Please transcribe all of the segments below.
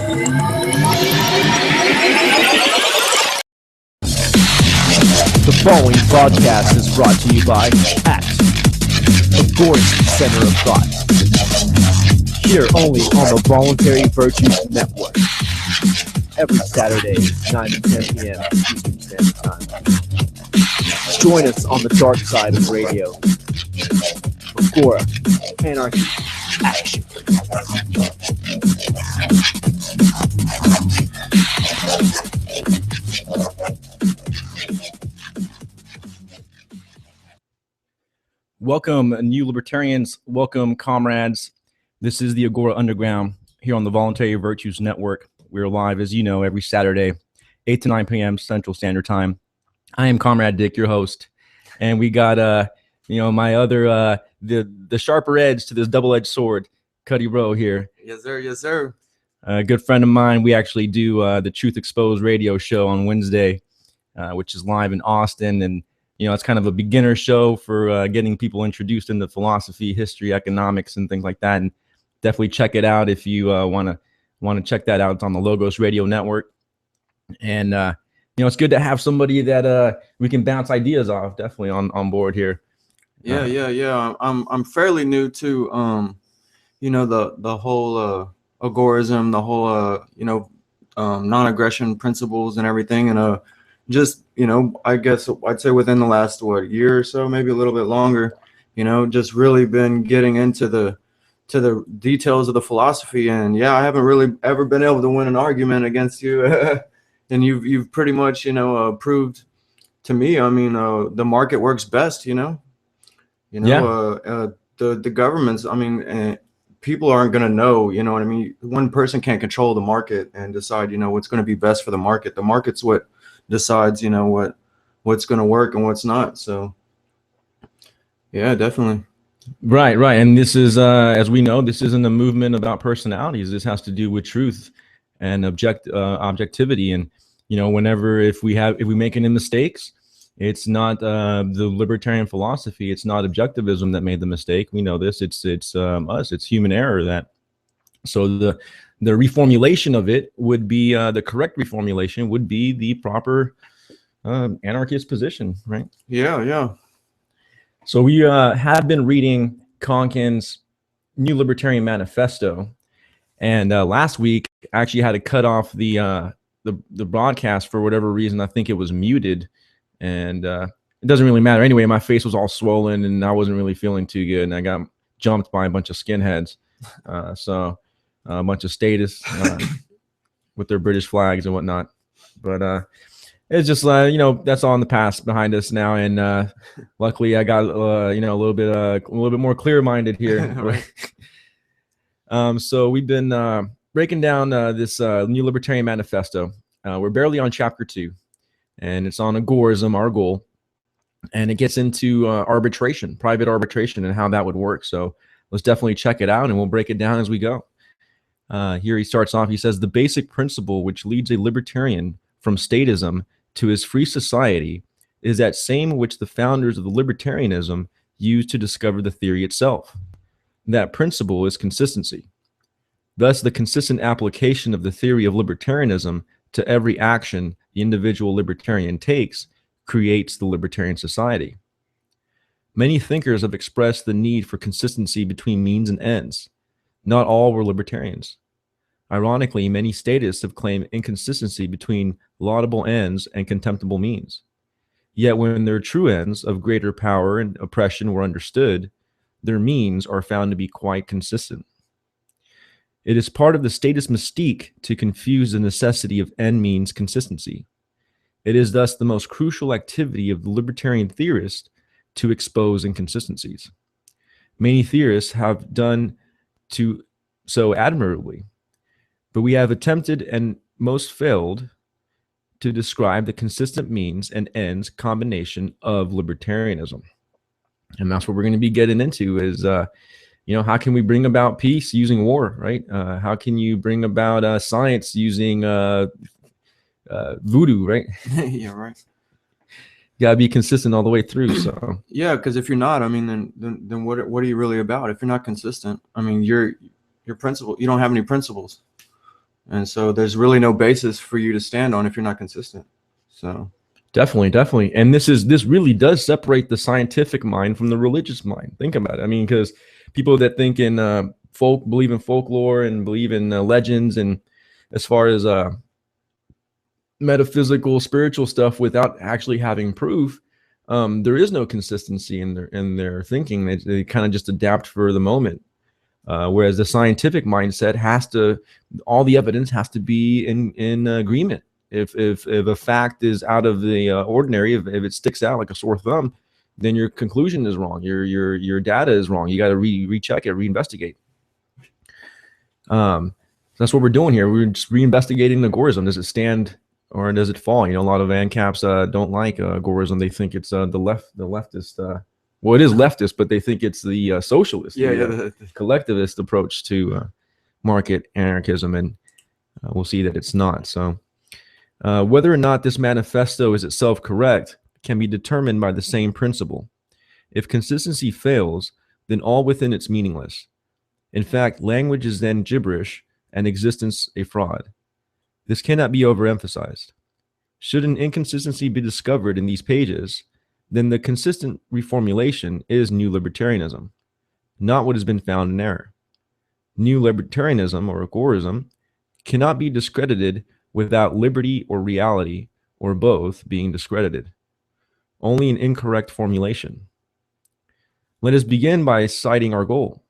The following broadcast is brought to you by A.C.T, Agorism Center of Thought. Here only on the Voluntary Virtues Network. Every Saturday, 9 to 10 p.m. Eastern Standard Time. Join us on the dark side of radio. Agora, Anarchy, Action. Welcome, new libertarians. Welcome, comrades. This is the Agora Underground here on the Voluntary Virtues Network. We're live, as you know, every Saturday, 8 to 9 p.m. Central Standard Time. I am Comrade Dick, your host, and we got my other the sharper edge to this double-edged sword, Cuddy Rowe here. Yes, sir. Yes, sir. A good friend of mine. We actually do the Truth Exposed radio show on Wednesday, which is live in Austin, and it's kind of a beginner show for getting people introduced into philosophy, history, economics, and things like that. And definitely check it out if you want to check that out. It's on the Logos Radio Network. And it's good to have somebody that we can bounce ideas off. Definitely on board here. Yeah. I'm fairly new to the whole agorism, the whole non-aggression principles and everything, and I guess I'd say within the last year or so, maybe a little bit longer, just really been getting into the details of the philosophy. And I haven't really ever been able to win an argument against you. And you've pretty much proved to me, the market works best. The governments, people aren't going to know, one person can't control the market and decide what's going to be best for the market. The market's what decides what's going to work and what's not. So definitely. Right. And this is as we know, this isn't a movement about personalities. This has to do with truth and objectivity. And if we make any mistakes, it's not the libertarian philosophy, it's not objectivism that made the mistake. We know this. It's us, it's human error. So the reformulation of it would be the correct reformulation would be the proper anarchist position, right? Yeah. So we have been reading Konkin's New Libertarian Manifesto, and last week I actually had to cut off the broadcast for whatever reason. I think it was muted, and it doesn't really matter anyway. My face was all swollen, and I wasn't really feeling too good, and I got jumped by a bunch of skinheads. So a bunch of statists with their British flags and whatnot, but it's just that's all in the past behind us now, and luckily I got a little bit more clear-minded here. So we've been breaking down this New Libertarian Manifesto. We're barely on chapter 2, and it's on agorism, our goal, and it gets into arbitration, private arbitration, and how that would work. So let's definitely check it out, and we'll break it down as we go. Here he starts off. He says, the basic principle which leads a libertarian from statism to his free society is that same which the founders of the libertarianism used to discover the theory itself. That principle is consistency. Thus, the consistent application of the theory of libertarianism to every action the individual libertarian takes creates the libertarian society. Many thinkers have expressed the need for consistency between means and ends. Not all were libertarians. Ironically, many statists have claimed inconsistency between laudable ends and contemptible means. Yet when their true ends of greater power and oppression were understood, their means are found to be quite consistent. It is part of the statist mystique to confuse the necessity of end-means consistency. It is thus the most crucial activity of the libertarian theorist to expose inconsistencies. Many theorists have done so admirably, but we have attempted and most failed to describe the consistent means and ends combination of libertarianism. And that's what we're going to be getting into is, how can we bring about peace using war, right? How can you bring about science using voodoo, right? Yeah, right. You gotta be consistent all the way through. So yeah, because if you're not, then what are you really about? If you're not consistent, your principle, you don't have any principles. And so there's really no basis for you to stand on if you're not consistent. So Definitely. And this really does separate the scientific mind from the religious mind. Think about it. I mean, because people that think in believe in folklore and believe in legends, and as far as metaphysical, spiritual stuff without actually having proof, there is no consistency in their thinking. They kind of just adapt for the moment. Whereas the scientific mindset all the evidence has to be in agreement. If a fact is out of the ordinary, if it sticks out like a sore thumb, then your conclusion is wrong. Your data is wrong. You got to recheck it, reinvestigate. That's what we're doing here. We're just reinvestigating Agorism. Does it stand or does it fall? You know, a lot of ANCAPs don't like Agorism. They think it's the leftist. Well, it is leftist, but they think it's the socialist, collectivist approach to market anarchism, and we'll see that it's not. So whether or not this manifesto is itself correct can be determined by the same principle. If consistency fails, then all within it's meaningless. In fact, language is then gibberish and existence a fraud. This cannot be overemphasized. Should an inconsistency be discovered in these pages, then the consistent reformulation is new libertarianism, not what has been found in error. New libertarianism, or agorism, cannot be discredited without liberty or reality, or both, being discredited. Only an incorrect formulation. Let us begin by citing our goal.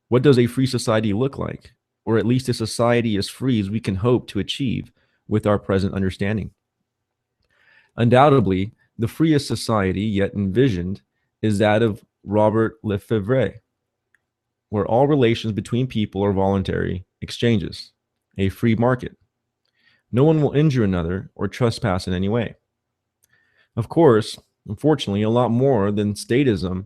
What does a free society look like? Or at least a society as free as we can hope to achieve with our present understanding. Undoubtedly, the freest society yet envisioned is that of Robert Lefebvre, where all relations between people are voluntary exchanges, a free market. No one will injure another or trespass in any way. Of course, unfortunately, a lot more than statism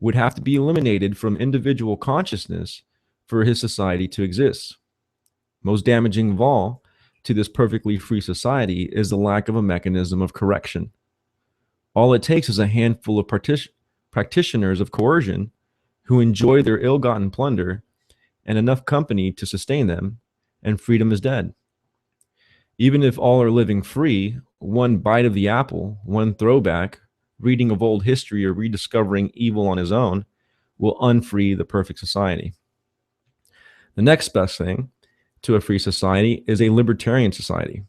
would have to be eliminated from individual consciousness for his society to exist. Most damaging of all to this perfectly free society is the lack of a mechanism of correction. All it takes is a handful of practitioners of coercion who enjoy their ill-gotten plunder and enough company to sustain them, and freedom is dead. Even if all are living free, one bite of the apple, one throwback, reading of old history, or rediscovering evil on his own will unfree the perfect society. The next best thing to a free society is a libertarian society.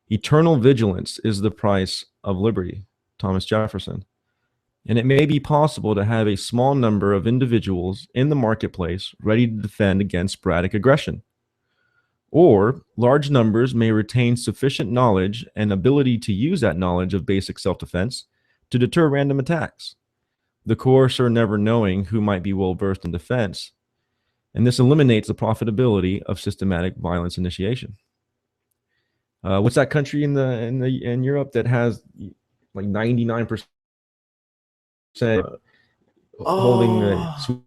Eternal vigilance is the price of liberty, Thomas Jefferson. And it may be possible to have a small number of individuals in the marketplace ready to defend against sporadic aggression. Or large numbers may retain sufficient knowledge and ability to use that knowledge of basic self-defense to deter random attacks, the coercer never knowing who might be well-versed in defense, and this eliminates the profitability of systematic violence initiation. What's that country in Europe that has like 99% holding oh,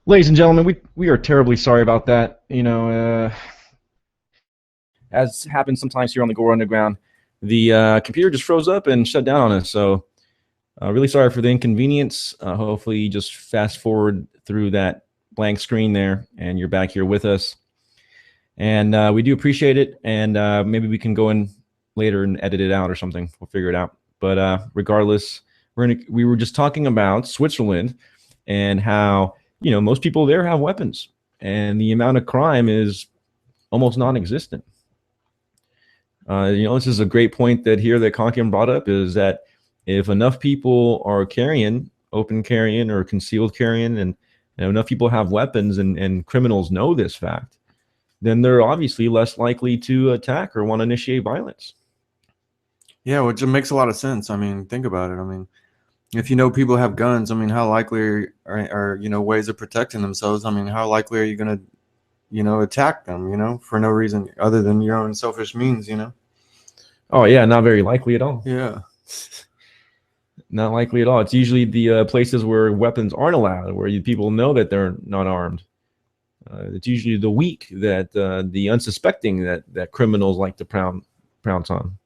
Ladies and gentlemen, we are terribly sorry about that. You know, as happens sometimes here on the Agora Underground, the computer just froze up and shut down on us. So really sorry for the inconvenience. Hopefully you just fast forward through that blank screen there and you're back here with us. And we do appreciate it. And maybe we can go in later and edit it out or something. We'll figure it out. But regardless, we were just talking about Switzerland and how, you know, most people there have weapons and the amount of crime is almost non-existent. You know, this is a great point that here that Konkin brought up, is that if enough people are carrying, open carrying or concealed carrying, and enough people have weapons and criminals know this fact, then they're obviously less likely to attack or want to initiate violence. Yeah, which makes a lot of sense. I mean, think about it. I mean, if you know people have guns, I mean, how likely are you know, ways of protecting themselves? I mean, how likely are you going to, you know, attack them, you know, for no reason other than your own selfish means, you know? Oh yeah, not very likely at all. Yeah. Not likely at all. It's usually the places where weapons aren't allowed, where people know that they're not armed. It's usually the weak, that the unsuspecting, that criminals like to pounce on.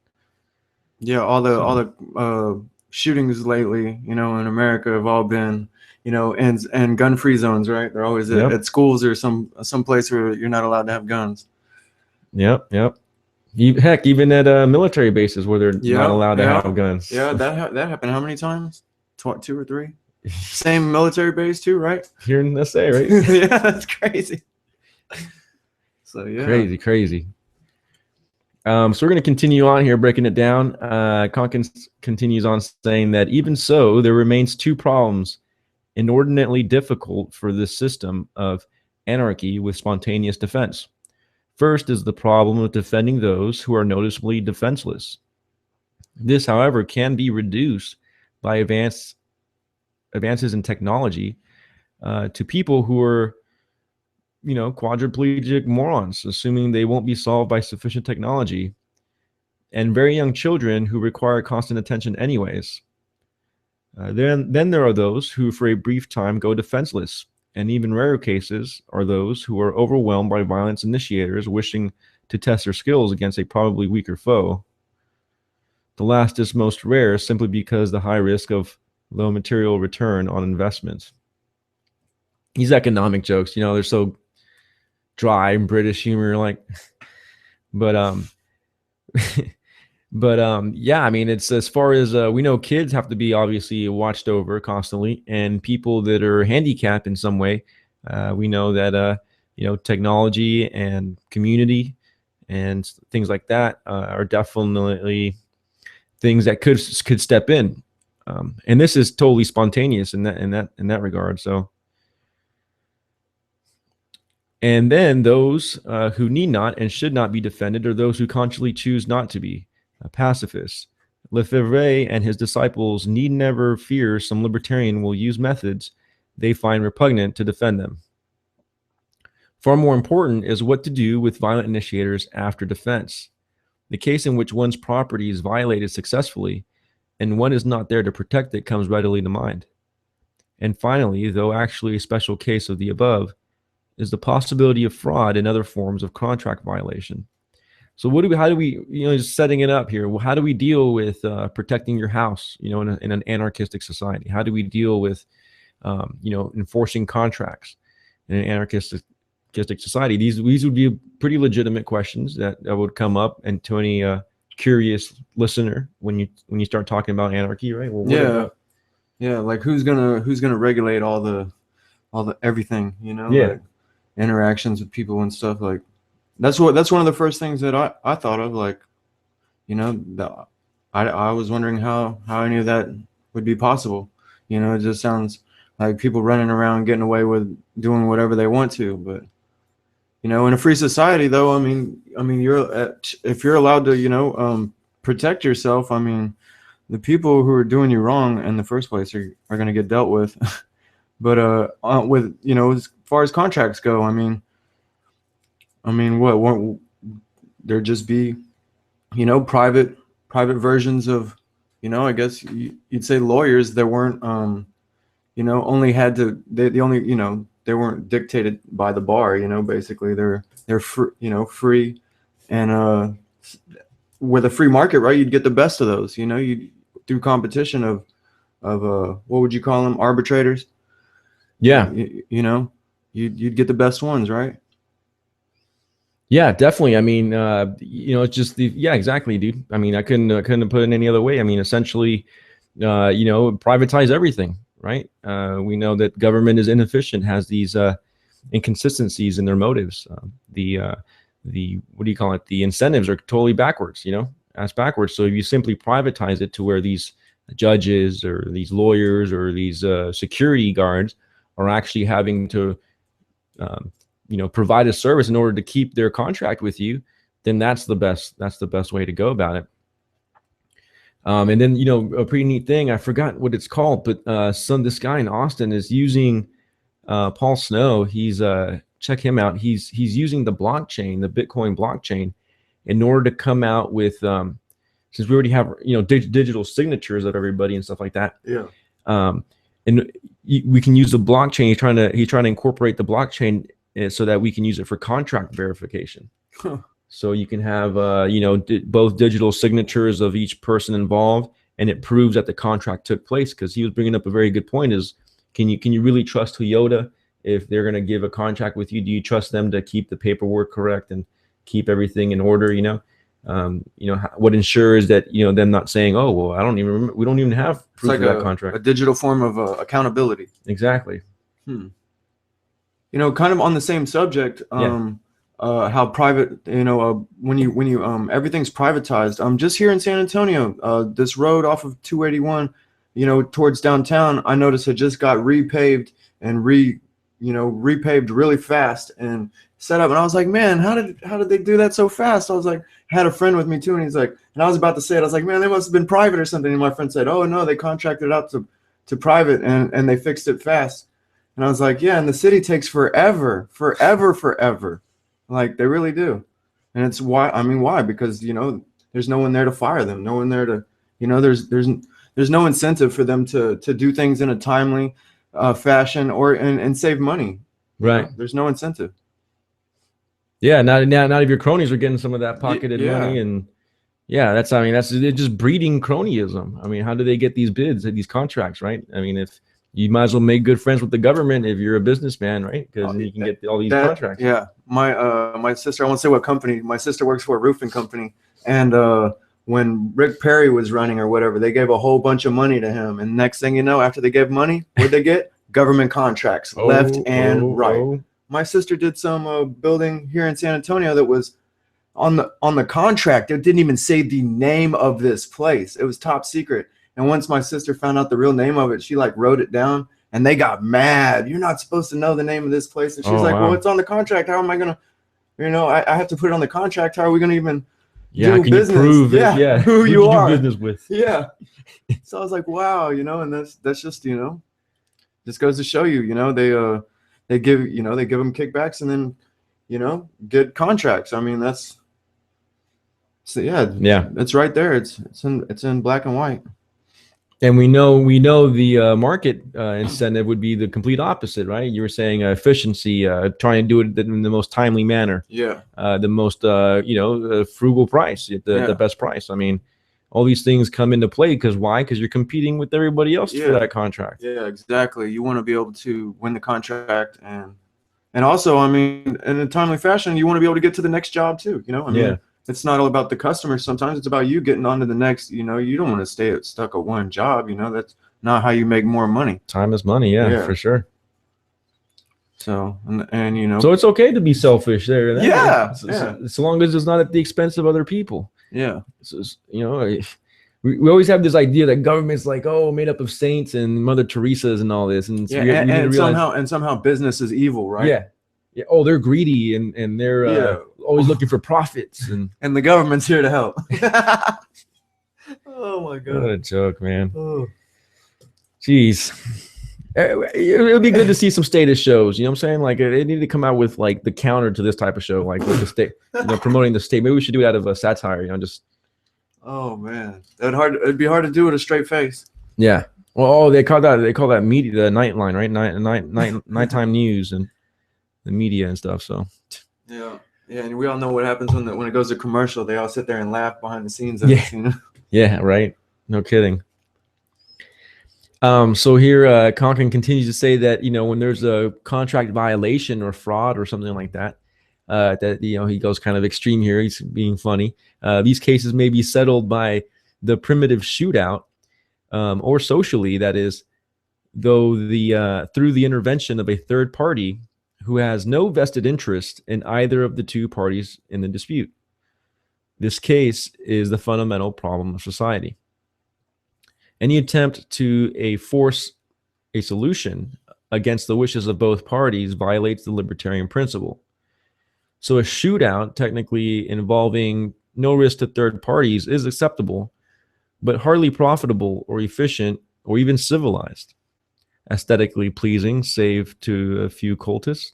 Yeah, all the shootings lately, you know, in America have all been, you know, and gun-free zones, right? They're always at schools or some place where you're not allowed to have guns. Yep. Heck, even at military bases where they're not allowed to have guns. Yeah, that happened how many times? 2 or 3? Same military base too, right? Here in SA, right? Yeah, that's crazy. So yeah, crazy. So we're going to continue on here, breaking it down. Konkin continues on saying that even so, there remains 2 problems inordinately difficult for this system of anarchy with spontaneous defense. First is the problem of defending those who are noticeably defenseless. This, however, can be reduced by advances in technology to people who are, you know, quadriplegic morons, assuming they won't be solved by sufficient technology, and very young children who require constant attention anyways. Then there are those who for a brief time go defenseless, and even rarer cases are those who are overwhelmed by violence initiators wishing to test their skills against a probably weaker foe. The last is most rare simply because the high risk of low material return on investment. These economic jokes, you know, they're so dry and British humor, like, but yeah, I mean, it's as far as we know, kids have to be obviously watched over constantly, and people that are handicapped in some way, we know that you know, technology and community and things like that are definitely things that could step in, and this is totally spontaneous in that regard. So. And then those who need not and should not be defended are those who consciously choose not to be pacifists. Lefebvre and his disciples need never fear some libertarian will use methods they find repugnant to defend them. Far more important is what to do with violent initiators after defense. The case in which one's property is violated successfully and one is not there to protect it comes readily to mind. And finally, though actually a special case of the above, is the possibility of fraud and other forms of contract violation. So how do we, you know, just setting it up here, how do we deal with protecting your house, you know, in an anarchistic society? How do we deal with, you know, enforcing contracts in an anarchistic society? These would be pretty legitimate questions that would come up, and to any curious listener when you start talking about anarchy, right? Well, yeah, like who's gonna regulate all the everything, you know? Yeah. Like, interactions with people and stuff. Like that's one of the first things that I thought of, like, you know, I was wondering how any of that would be possible. You know, it just sounds like people running around getting away with doing whatever they want to. But you know, in a free society, though, I mean, if you're allowed to, you know, protect yourself, I mean, the people who are doing you wrong in the first place are going to get dealt with. But with, you know, as far as contracts go, I mean, what won't there just be, you know, private versions of, you know, I guess you'd say lawyers that weren't, you know, only had to, they only, you know, dictated by the bar. Basically they're free, and with a free market, right? You'd get the best of those. You through competition of what would you call them? Arbitrators. Yeah. You'd get the best ones, right? Yeah, definitely. I mean, it's just yeah, exactly, dude. I mean, I couldn't have put it any other way. I mean, essentially, privatize everything, right? We know that government is inefficient, has these inconsistencies in their motives. The what do you call it? The incentives are totally backwards, ass backwards. So if you simply privatize it to where these judges or these lawyers or these security guards are actually having to provide a service in order to keep their contract with you, then that's the best way to go about it. And then a pretty neat thing, I forgot what it's called, but this guy in Austin is using Paul Snow. He's check him out. He's using the blockchain, the Bitcoin blockchain, in order to come out with since we already have digital signatures of everybody and stuff like that. Yeah. And we can use the blockchain. He's trying to incorporate the blockchain so that we can use it for contract verification. Huh. So you can have both digital signatures of each person involved, and it proves that the contract took place. Because he was bringing up a very good point: is can you really trust Toyota if they're going to give a contract with you? Do you trust them to keep the paperwork correct and keep everything in order? What ensures that them not saying, oh well, I don't even remember, we don't even have proof of that contract. A digital form of accountability. Exactly. Kind of on the same subject. How private, when you everything's privatized. Just here in San Antonio, this road off of 281, towards downtown, I noticed it just got repaved and repaved really fast and set up. And I was like, man, how did they do that so fast? I was like, had a friend with me too, and he's like, and I was about to say it, I was like, man, they must have been private or something. And my friend said, oh no, they contracted out to private and they fixed it fast. And I was like, yeah, and the city takes forever. Like they really do. And it's why? Because, there's no one there to fire them. No one there to, there's no incentive for them to do things in a timely fashion and save money. Right. There's no incentive. Yeah. Not if your cronies are getting some of that pocketed money. And yeah, that's just breeding cronyism. I mean, how do they get these bids, these contracts, right? I mean, if you might as well make good friends with the government if you're a businessman, right? Because you can get all these contracts. Yeah, my sister, I won't say what company. My sister works for a roofing company, and when Rick Perry was running or whatever, they gave a whole bunch of money to him. And next thing you know, after they gave money, what'd they get? Government contracts, left and right. My sister did some building here in San Antonio that was on the contract. It didn't even say the name of this place. It was top secret. And once my sister found out the real name of it, she wrote it down, and they got mad. You're not supposed to know the name of this place. And she's like, well, it's on the contract. How am I going to, I have to put it on the contract. How are we going to even do business? You prove who you are. Do business with. Yeah. So I was like, wow, and that's just, just goes to show you, they give them kickbacks and then, get contracts. I mean, that's it's right there. It's in black and white. And we know the market incentive would be the complete opposite, right? You were saying efficiency, trying to do it in the most timely manner. Yeah. The most frugal price, the best price. I mean, all these things come into play because why? Because you're competing with everybody else for that contract. Yeah, exactly. You want to be able to win the contract, and also, I mean, in a timely fashion, you want to be able to get to the next job too. I mean, it's not all about the customer. Sometimes it's about you getting on to the next. You don't want to stay stuck at one job. That's not how you make more money. Time is money. Yeah, for sure. So and so it's okay to be selfish there. Yeah, so long as it's not at the expense of other people. Yeah. So, we always have this idea that government's made up of saints and Mother Teresa's and all this, and somehow business is evil, right? Yeah. Yeah. Oh, they're greedy and they're always looking for profits, and the government's here to help. Oh my God. What a joke, man. Oh. Jeez. It would be good to see some status shows. You know what I'm saying? They need to come out with the counter to this type of show, with the state, promoting the state. Maybe we should do it out of a satire. Just. Oh man, it'd be hard to do with a straight face. Yeah. Oh, they call that media, the nightline, right? Nighttime news and the media and stuff. So yeah, and we all know what happens when it goes to commercial. They all sit there and laugh behind the scenes. Yeah, yeah, right. No kidding. So here, Conklin continues to say that, when there's a contract violation or fraud or something like that, that, he goes kind of extreme here. He's being funny. These cases may be settled by the primitive shootout, or socially, that is, though through the intervention of a third party who has no vested interest in either of the two parties in the dispute. This case is the fundamental problem of society. Any attempt to force a solution against the wishes of both parties violates the libertarian principle. So a shootout, technically involving no risk to third parties, is acceptable, but hardly profitable or efficient or even civilized. Aesthetically pleasing, save to a few cultists.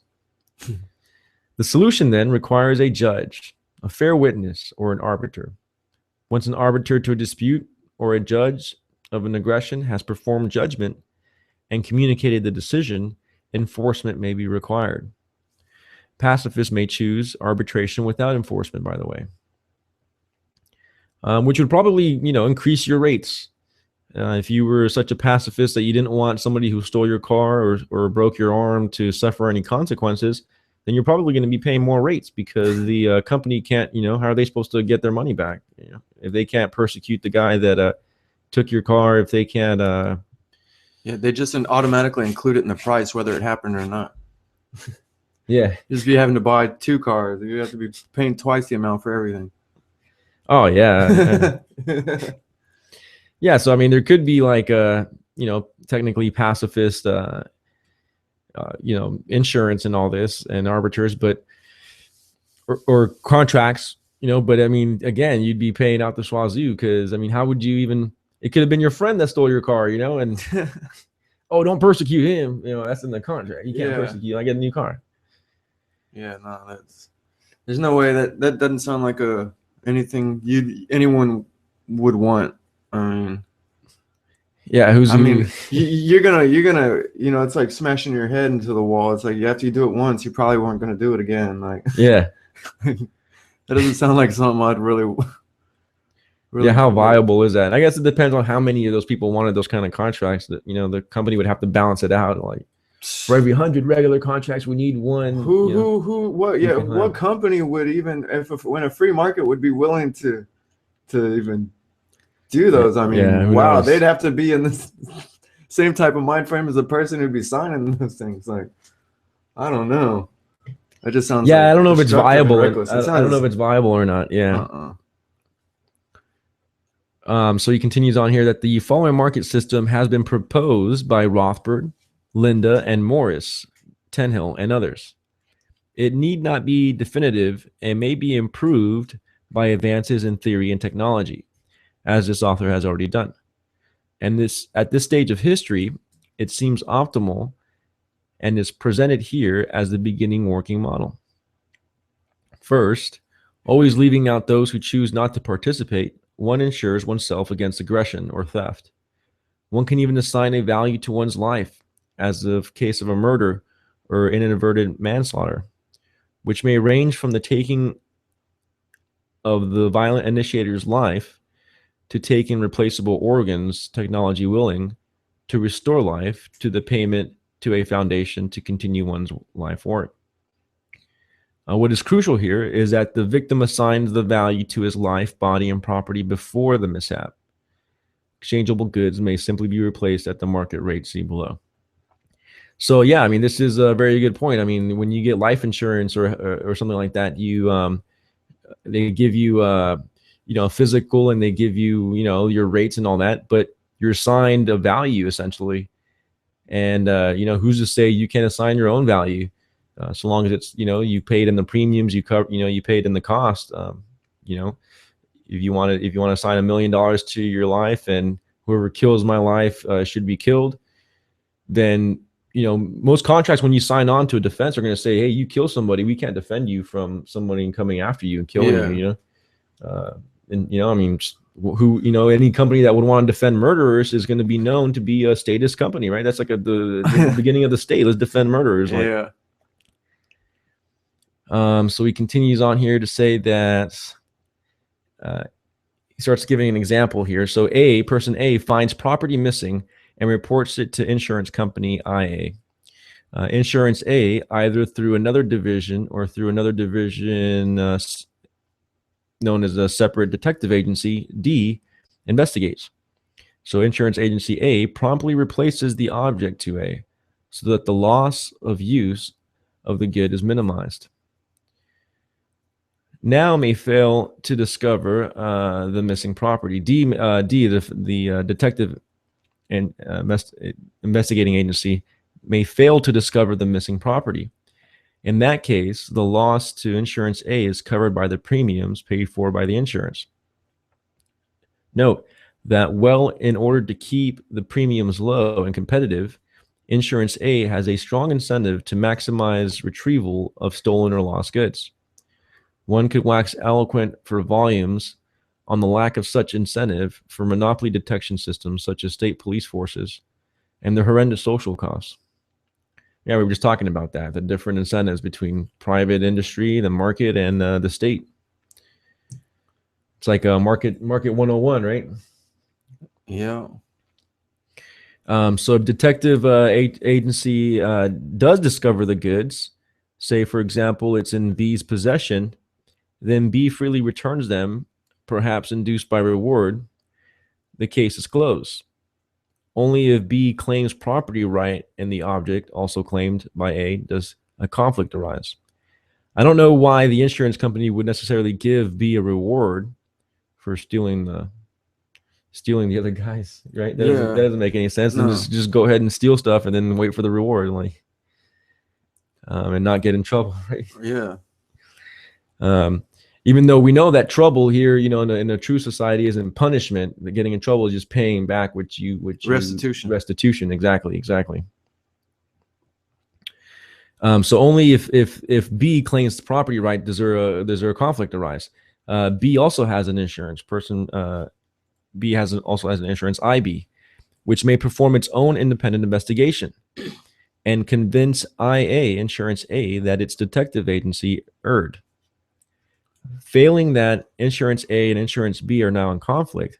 The solution then requires a judge, a fair witness, or an arbiter. Once an arbiter to a dispute or a judge of an aggression has performed judgment and communicated the decision, enforcement may be required. Pacifists may choose arbitration without enforcement, by the way, which would probably, increase your rates. If you were such a pacifist that you didn't want somebody who stole your car or broke your arm to suffer any consequences, then you're probably going to be paying more rates, because the company can't, how are they supposed to get their money back? If they can't persecute the guy that took your car, if they can't yeah, they just automatically include it in the price whether it happened or not. Yeah, just be having to buy 2 cars, you have to be paying twice the amount for everything. Oh yeah. Yeah, so I mean there could be like technically pacifist insurance and all this and arbiters, but or contracts, but I mean, again, you'd be paying out the wazoo, because I mean, how would you even, it could have been your friend that stole your car, and oh, don't persecute him, that's in the contract. You can't persecute, I get a new car. Yeah, no, there's no way that doesn't sound like anything anyone would want. I mean, yeah, you're gonna it's like smashing your head into the wall. It's like, after you do it once, you probably weren't gonna do it again. Like, yeah. That doesn't sound like something I'd really yeah, how viable is that? I guess it depends on how many of those people wanted those kind of contracts. That the company would have to balance it out. Like, for every 100 regular contracts, we need one. What company would even, when a free market would be willing to even do those? I mean, wow, they'd have to be in the same type of mind frame as the person who'd be signing those things. Like, I don't know. It just sounds I don't know if it's viable. I don't know if it's viable or not. So he continues on here that the following market system has been proposed by Rothbard, Linda, and Morris, Tenhill, and others. It need not be definitive and may be improved by advances in theory and technology, as this author has already done. And at this stage of history, it seems optimal and is presented here as the beginning working model. First, always leaving out those who choose not to participate, one insures oneself against aggression or theft. One can even assign a value to one's life, as the case of a murder or inadvertent manslaughter, which may range from the taking of the violent initiator's life to taking replaceable organs, technology willing, to restore life, to the payment to a foundation to continue one's life work. What is crucial here is that the victim assigns the value to his life, body, and property before the mishap. Exchangeable goods may simply be replaced at the market rate see below. So yeah, I mean, this is a very good point. I mean, when you get life insurance or something like that, they give you physical, and they give you your rates and all that, but you're assigned a value essentially. And who's to say you can't assign your own value? So long as it's, you paid in the premiums, you cover, you paid in the cost. If you want to assign $1 million to your life, and whoever kills my life should be killed, then most contracts, when you sign on to a defense, are going to say, hey, you kill somebody, we can't defend you from somebody coming after you and killing you. And I mean, who, any company that would want to defend murderers is going to be known to be a statist company, right? That's like the beginning of the state. Let's defend murderers. Yeah. So he continues on here to say that he starts giving an example here. So person A finds property missing and reports it to insurance company IA. Insurance A, either through another division or through another division known as a separate detective agency, D, investigates. So insurance agency A promptly replaces the object to A so that the loss of use of the good is minimized. Now may fail to discover the missing property. D, the detective and investigating agency may fail to discover the missing property. In that case, the loss to insurance A is covered by the premiums paid for by the insurance. Note that, in order to keep the premiums low and competitive, insurance A has a strong incentive to maximize retrieval of stolen or lost goods. One could wax eloquent for volumes on the lack of such incentive for monopoly detection systems such as state police forces and the horrendous social costs. Yeah, we were just talking about that, the different incentives between private industry, the market, and the state. It's like a market 101, right? Yeah. So if detective agency does discover the goods, say, for example, it's in B's possession, then B freely returns them, perhaps induced by reward, the case is closed. Only if B claims property right in the object also claimed by A does a conflict arise. I don't know why the insurance company would necessarily give B a reward for stealing the other guys, right? That doesn't make any sense. No. And just go ahead and steal stuff and then wait for the reward, and not get in trouble, right? Yeah. Even though we know that trouble here, in a true society isn't punishment. That getting in trouble is just paying back restitution. Exactly. So only if B claims the property right does there a conflict arise. B also has an insurance person. B also has an insurance IB, which may perform its own independent investigation and convince IA, insurance A, that its detective agency erred. Failing that, insurance A and insurance B are now in conflict.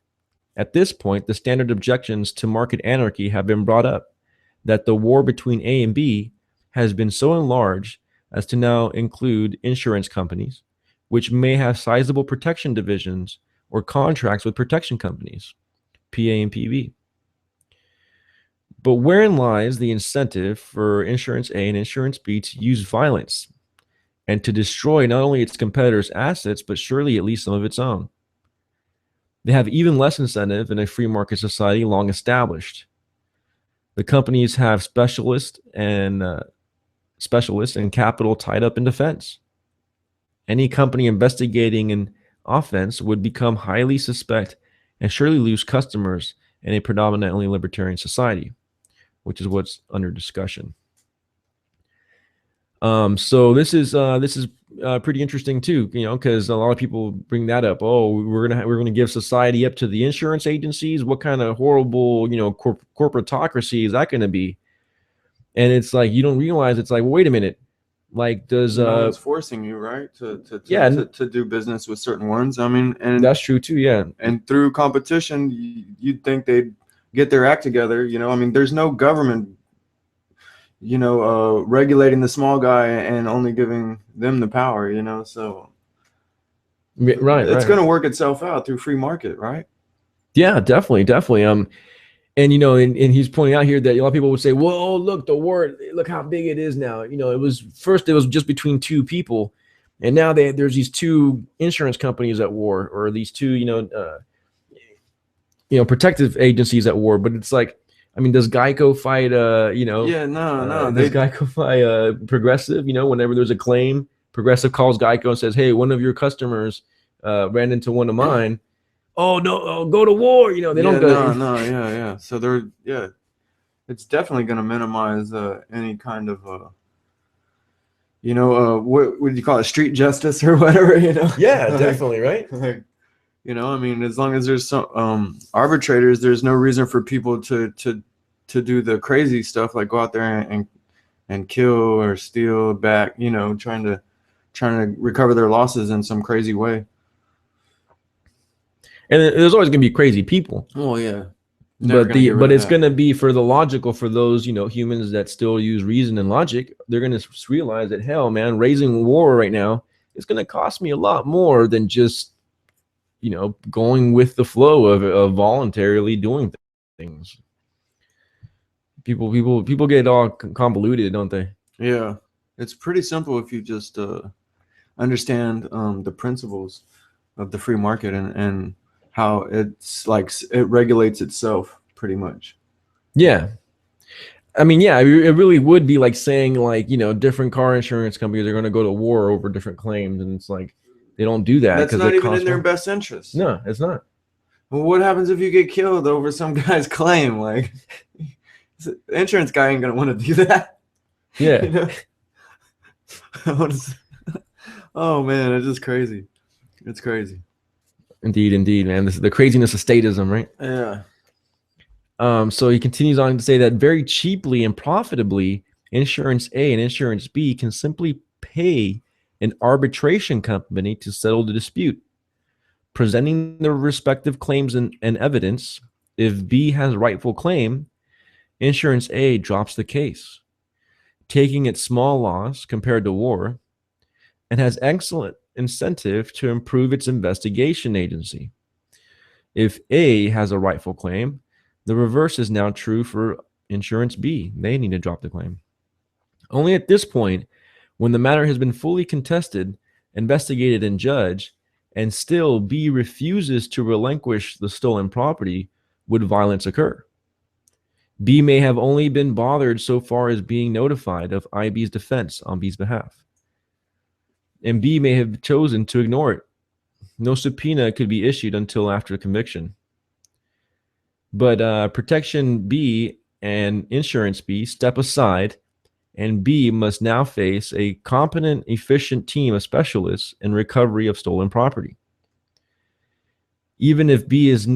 At this point, the standard objections to market anarchy have been brought up, that the war between A and B has been so enlarged as to now include insurance companies, which may have sizable protection divisions or contracts with protection companies, PA and PB. But wherein lies the incentive for insurance A and insurance B to use violence and to destroy not only its competitors' assets, but surely at least some of its own? They have even less incentive in a free market society long established. The companies have specialists and capital tied up in defense. Any company investigating an offense would become highly suspect and surely lose customers in a predominantly libertarian society, which is what's under discussion. So this is pretty interesting too, because a lot of people bring that up. Oh, we're gonna give society up to the insurance agencies. What kind of horrible, corporatocracy is that going to be? And it's like you don't realize it's like, well, wait a minute, like does no one's forcing you, right, to do business with certain ones. I mean, and that's true too, yeah. And through competition, you'd think they'd get their act together. I mean, there's no government regulating the small guy and only giving them the power, so right, it's going to work itself out through free market, right? Yeah, definitely. And and he's pointing out here that a lot of people would say, well, look, the war, look how big it is now. It was just between two people, and now there's these two insurance companies at war, or these two protective agencies at war. But it's like, I mean, does Geico fight, Yeah, no. Does Geico fight Progressive? Whenever there's a claim, Progressive calls Geico and says, hey, one of your customers ran into one of mine. Oh, no, go to war. They don't go. No, yeah. So it's definitely going to minimize any kind of, what would you call it, street justice or whatever, Yeah, definitely, right? You know, I mean, as long as there's some arbitrators, there's no reason for people to do the crazy stuff, like go out there and kill or steal back, you know, trying to recover their losses in some crazy way. And there's always going to be crazy people. Oh yeah. But it's going to be for the logical, for those, you know, humans that still use reason and logic. They're going to realize that, hell, man, raising war right now is going to cost me a lot more than just, you know, going with the flow of voluntarily doing things. People get all convoluted, don't they? Yeah, it's pretty simple if you just understand the principles of the free market and how it's like it regulates itself pretty much. Yeah. I mean, yeah, it really would be like saying, like, you know, different car insurance companies are going to go to war over different claims, and it's like they don't do that. That's not even in their best interest. No, it's not. Well, what happens if you get killed over some guy's claim? Like, the insurance guy ain't gonna want to do that. Yeah. You know? Oh man, it's just crazy. It's crazy. Indeed, man. This is the craziness of statism, right? Yeah. So he continues on to say that very cheaply and profitably, insurance A and insurance B can simply pay an arbitration company to settle the dispute, presenting their respective claims and evidence. If B has rightful claim, insurance A drops the case, taking its small loss compared to war, and has excellent incentive to improve its investigation agency. If A has a rightful claim, the reverse is now true for insurance B. They need to drop the claim. Only at this point, when the matter has been fully contested, investigated, and judged, and still B refuses to relinquish the stolen property, would violence occur. B may have only been bothered so far as being notified of IB's defense on B's behalf, and B may have chosen to ignore it. No subpoena could be issued until after conviction. But protection B and insurance B step aside, and B must now face a competent, efficient team of specialists in recovery of stolen property. Even if B is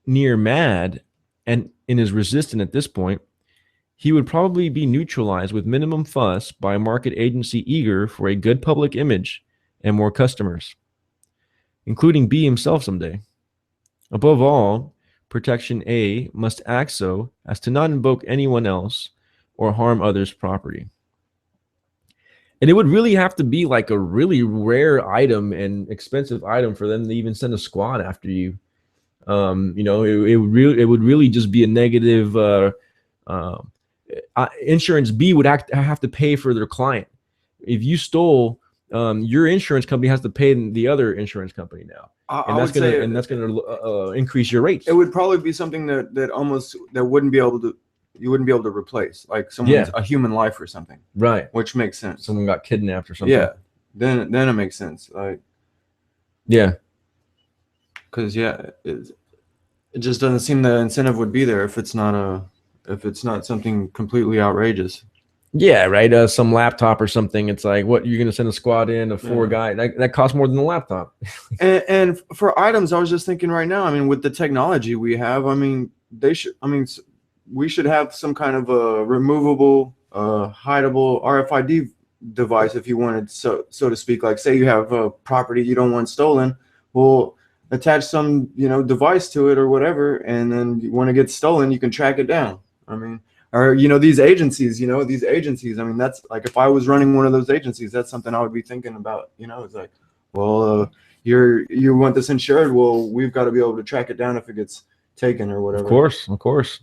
near mad and is resistant at this point, he would probably be neutralized with minimum fuss by a market agency eager for a good public image and more customers, including B himself someday. Above all, protection A must act so as to not invoke anyone else or harm others' property. And it would really have to be like a really rare item and expensive item for them to even send a squad after you. You know, it would really just be a negative. Insurance B would have to pay for their client. If you stole, your insurance company has to pay the other insurance company now. And that's gonna increase your rates. It would probably be something that wouldn't be able to, you wouldn't be able to replace, like someone's a human life or something. Right. Which makes sense. Someone got kidnapped or something. Yeah. Then it makes sense. Like, yeah. Because it just doesn't seem the incentive would be there if it's not something completely outrageous. Yeah, right. Some laptop or something. It's like, what, you're gonna send a squad in of 4 guys? That costs more than the laptop. and for items, I was just thinking right now. I mean, with the technology we have, I mean, we should have some kind of a removable, hideable RFID device if you wanted, so to speak. Like, say you have a property you don't want stolen, well, attach some device to it or whatever, and then when it gets stolen, you can track it down. I mean. Or, these agencies, I mean, that's like, if I was running one of those agencies, that's something I would be thinking about. It's like, well, you want this insured? Well, we've got to be able to track it down if it gets taken or whatever. Of course.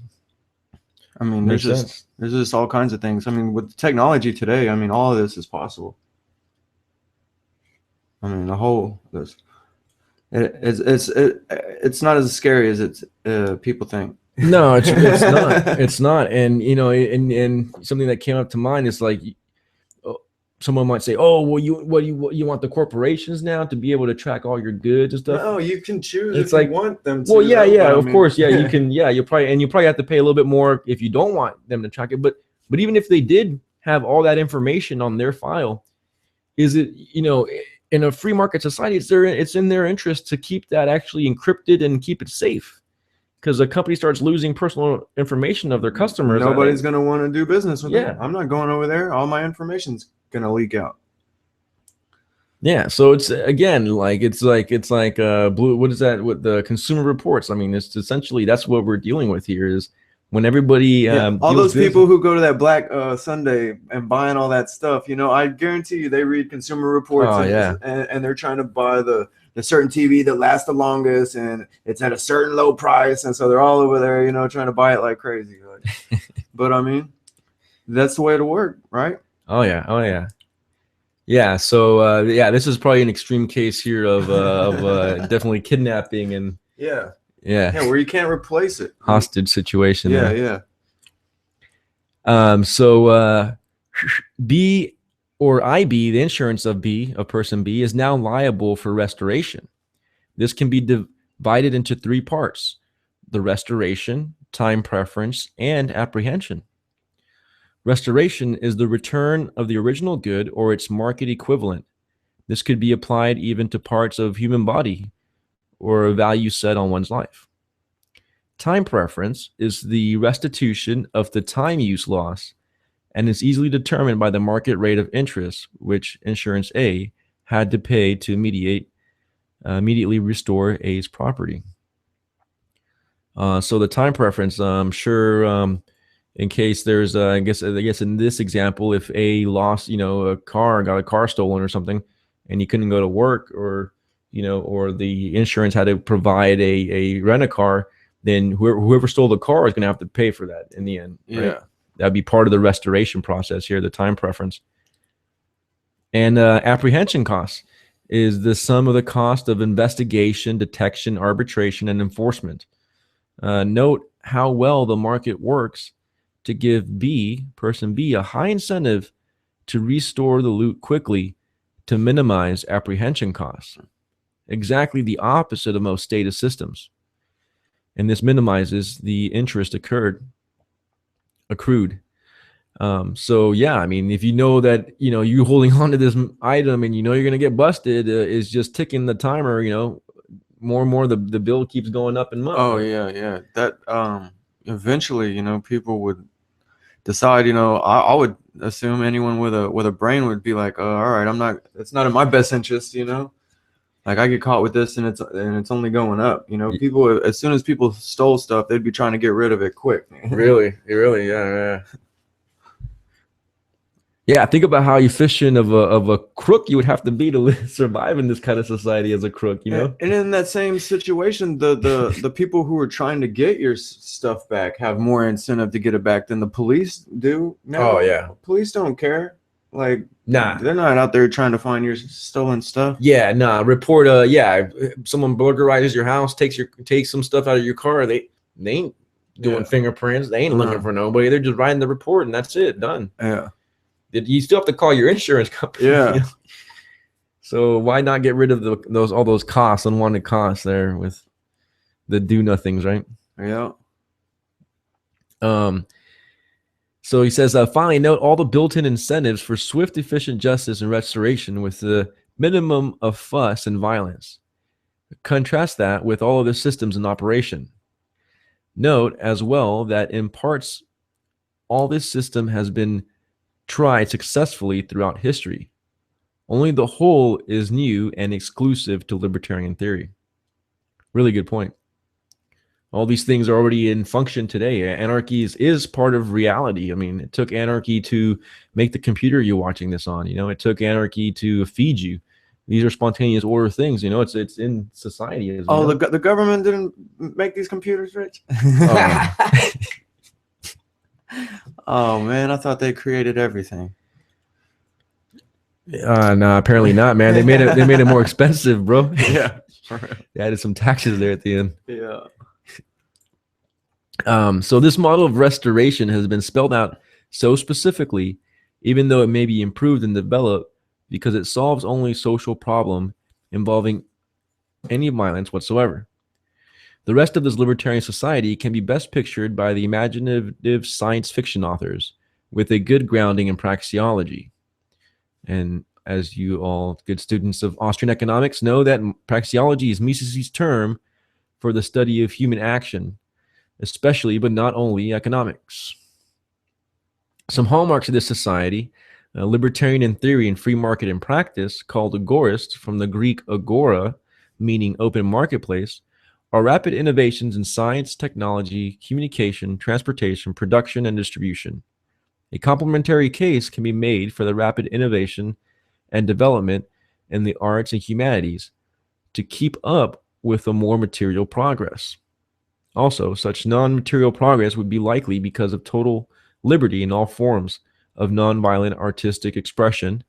I mean, there's just all kinds of things. I mean, with technology today, I mean, all of this is possible. I mean, it's not as scary as people think. No, it's not. It's not. And and something that came up to mind is like, someone might say, "Oh, well, you want the corporations now to be able to track all your goods and stuff?" No, you can choose if you want them to. Well, yeah, of course, yeah, you can. Yeah, you probably have to pay a little bit more if you don't want them to track it. But even if they did have all that information on their file, is it in a free market society, it's in their interest to keep that actually encrypted and keep it safe. Because a company starts losing personal information of their customers, nobody's going to want to do business with Yeah. them. I'm not going over there. All my information's going to leak out. Yeah, so it's again like blue. What is that? With the Consumer Reports? I mean, it's essentially that's what we're dealing with here. Is when everybody all those people who go to that Black Sunday and buying all that stuff, you know, I guarantee you they read Consumer Reports and they're trying to buy the certain TV that lasts the longest and it's at a certain low price, and so they're all over there, you know, trying to buy it like crazy. Like, but I mean, that's the way it'll work, right? Oh yeah. Yeah, so yeah, this is probably an extreme case here of definitely kidnapping and yeah, where you can't replace it. Hostage situation. Yeah. So B or IB, the insurance of B, of person B, is now liable for restoration. This can be divided into three parts: the restoration, time preference, and apprehension. Restoration is the return of the original good or its market equivalent. This could be applied even to parts of human body or a value set on one's life. Time preference is the restitution of the time use loss and is easily determined by the market rate of interest which insurance A had to pay to immediately restore A's property. So the time preference, I'm sure in case there's I guess in this example, if A lost, you know, got a car stolen or something, and he couldn't go to work, or you know, or the insurance had to provide a rent a car, then whoever stole the car is going to have to pay for that in the end. Right? Yeah, That'd be part of the restoration process here, the time preference. And apprehension costs is the sum of the cost of investigation, detection, arbitration, and enforcement. Note how well the market works to give person B, a high incentive to restore the loot quickly to minimize apprehension costs. Exactly the opposite of most status systems. And this minimizes the interest accrued. So yeah, I mean, if you know that, you know, you holding on to this item and you know you're going to get busted, is just ticking the timer, you know, more and more the bill keeps going up in months. Oh yeah. That eventually, you know, people would decide, you know, I would assume anyone with a brain would be like, all right, it's not in my best interest, you know, like I get caught with this and it's only going up, you know. People, as soon as people stole stuff, they'd be trying to get rid of it quick. Really, yeah. Think about how efficient of a crook you would have to be to survive in this kind of society as a crook, you know. And in that same situation, the people who are trying to get your stuff back have more incentive to get it back than the police do now. Oh yeah, police don't care. Like, nah, they're not out there trying to find your stolen stuff. Yeah, nah. Report someone burglarizes your house, takes some stuff out of your car. They ain't doing fingerprints. They ain't looking for nobody. They're just writing the report and that's it. Done. Yeah. You still have to call your insurance company. Yeah. You know? So why not get rid of all those costs, unwanted costs there with the do nothings, right? Yeah. So he says, finally, note all the built-in incentives for swift, efficient justice and restoration with the minimum of fuss and violence. Contrast that with all of the systems in operation. Note as well that in parts, all this system has been tried successfully throughout history. Only the whole is new and exclusive to libertarian theory. Really good point. All these things are already in function today. Anarchy is part of reality. I mean, it took anarchy to make the computer you're watching this on. You know, it took anarchy to feed you. These are spontaneous order things. You know, it's in society. As oh, the government didn't make these computers, Rich? Oh man, I thought they created everything. No, apparently not, man. They made it more expensive, bro. Yeah. They added some taxes there at the end. Yeah. So this model of restoration has been spelled out so specifically, even though it may be improved and developed, because it solves only social problem involving any violence whatsoever. The rest of this libertarian society can be best pictured by the imaginative science fiction authors with a good grounding in praxeology. And as you all good students of Austrian economics know, that praxeology is Mises's term for the study of human action, especially but not only economics. Some hallmarks of this society, libertarian in theory and free market in practice, called agorists from the Greek agora, meaning open marketplace, are rapid innovations in science, technology, communication, transportation, production, and distribution. A complementary case can be made for the rapid innovation and development in the arts and humanities to keep up with a more material progress. Also, such non-material progress would be likely because of total liberty in all forms of nonviolent artistic expression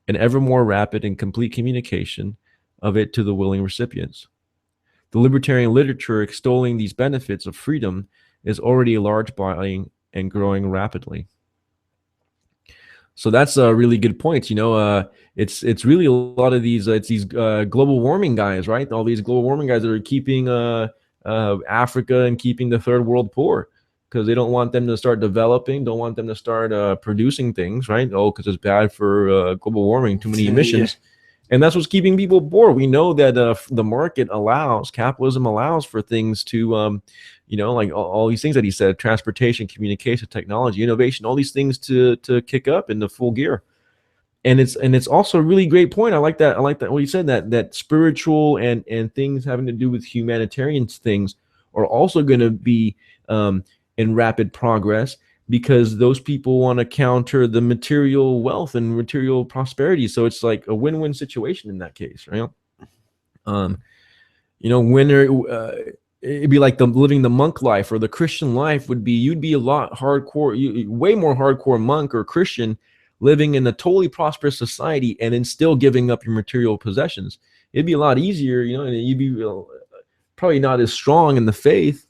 and ever more rapid and complete communication of it to the willing recipients. The libertarian literature extolling these benefits of freedom is already a large body and growing rapidly. So that's a really good point. It's really a lot of these global warming guys, right? All these global warming guys that are keeping Africa and keeping the third world poor because they don't want them to start developing, don't want them to start producing things, right? Oh, because it's bad for global warming, too many emissions. Yeah. And that's what's keeping people poor. We know that the market allows, capitalism allows for things to, like all these things that he said, transportation, communication, technology, innovation, all these things to kick up into full gear. And it's also a really great point. I like that. What you said, that spiritual and things having to do with humanitarian things are also going to be in rapid progress, because those people want to counter the material wealth and material prosperity. So it's like a win-win situation in that case, right? It'd be like living the monk life, or the Christian life would be, you'd be a lot hardcore, way more hardcore monk or Christian, living in a totally prosperous society and then still giving up your material possessions. It'd be a lot easier, and you'd be probably not as strong in the faith.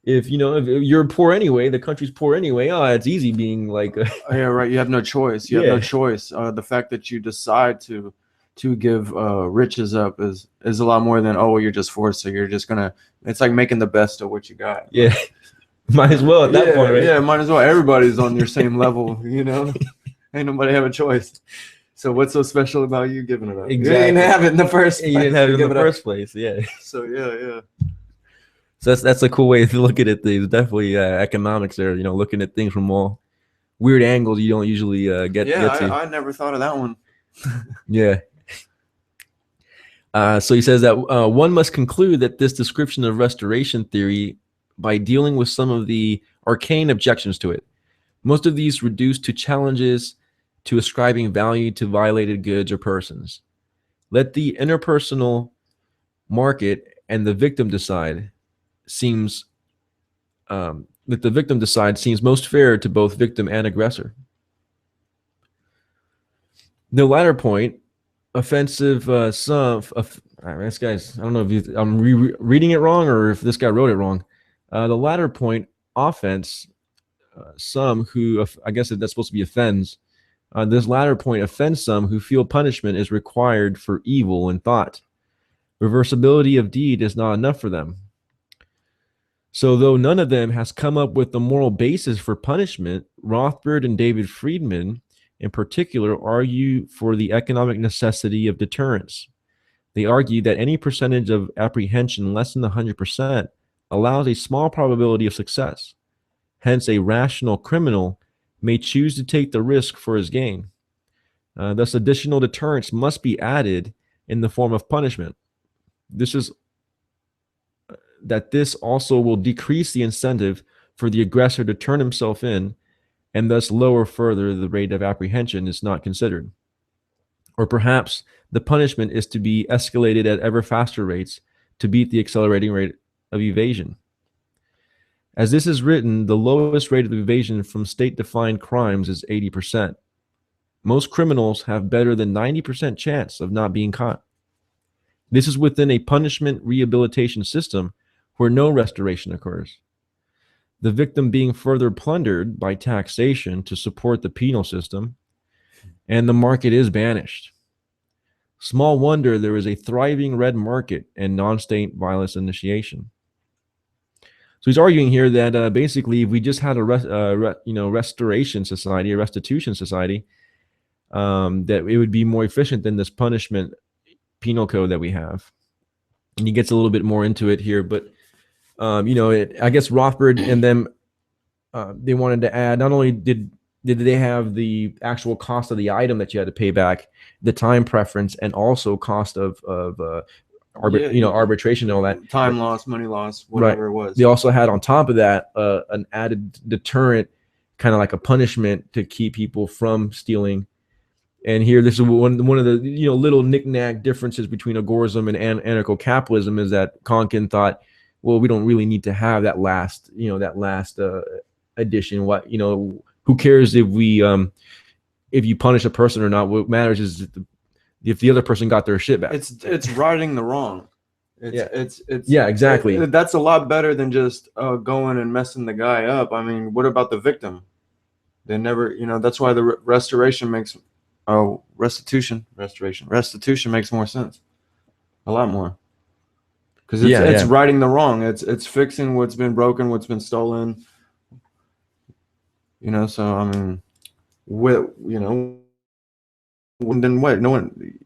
If you're poor anyway, the country's poor anyway. Oh, it's easy being like. Yeah, right. You have no choice. You have no choice. The fact that you decide to give riches up is a lot more than, you're just forced. So you're just gonna. It's like making the best of what you got. Yeah, might as well at that point, right? Yeah, might as well. Everybody's on your same level. Ain't nobody have a choice. So what's so special about you giving it up? Exactly. You didn't have it in the first place. You didn't have it in the first place. Yeah. So yeah. So that's a cool way to look at it. There's definitely economics there, looking at things from all weird angles you don't usually get to. I never thought of that one. Yeah. So he says that one must conclude that this description of restoration theory, by dealing with some of the arcane objections to it, most of these reduce to challenges to ascribing value to violated goods or persons. Let the interpersonal market and the victim decide. Seems most fair to both victim and aggressor. The latter point, offensive this guy's, I don't know if I'm reading it wrong or if this guy wrote it wrong. The latter point, offense, some who, I guess that's supposed to be offends. This latter point offends some who feel punishment is required for evil in thought. Reversibility of deed is not enough for them. So though none of them has come up with the moral basis for punishment, Rothbard and David Friedman in particular argue for the economic necessity of deterrence. They argue that any percentage of apprehension less than 100% allows a small probability of success. Hence, a rational criminal may choose to take the risk for his gain. Thus, additional deterrence must be added in the form of punishment. This also will decrease the incentive for the aggressor to turn himself in, and thus lower further the rate of apprehension is not considered. Or perhaps the punishment is to be escalated at ever faster rates to beat the accelerating rate of evasion. As this is written, the lowest rate of evasion from state-defined crimes is 80%. Most criminals have better than 90% chance of not being caught. This is within a punishment rehabilitation system where no restoration occurs, the victim being further plundered by taxation to support the penal system, and the market is banished. Small wonder there is a thriving red market and non-state violence initiation. So he's arguing here that basically, if we just had a restoration society, a restitution society, that it would be more efficient than this punishment penal code that we have. And he gets a little bit more into it here, but I guess Rothbard and them, they wanted to add, not only did they have the actual cost of the item that you had to pay back, the time preference, and also cost of arbitration and all that, time loss, money loss, whatever it was. They also had on top of that an added deterrent, kind of like a punishment to keep people from stealing. And here, this is one of the little knick-knack differences between agorism and anarcho-capitalism, is that Konkin thought, well, we don't really need to have that last addition. What who cares if you punish a person or not? What matters is if the other person got their shit back. It's righting the wrong. Exactly. That's a lot better than just going and messing the guy up. I mean, what about the victim? They never, that's why the restitution makes more sense, a lot more, because it's righting the wrong. It's fixing what's been broken, what's been stolen. So I mean, then what? No one.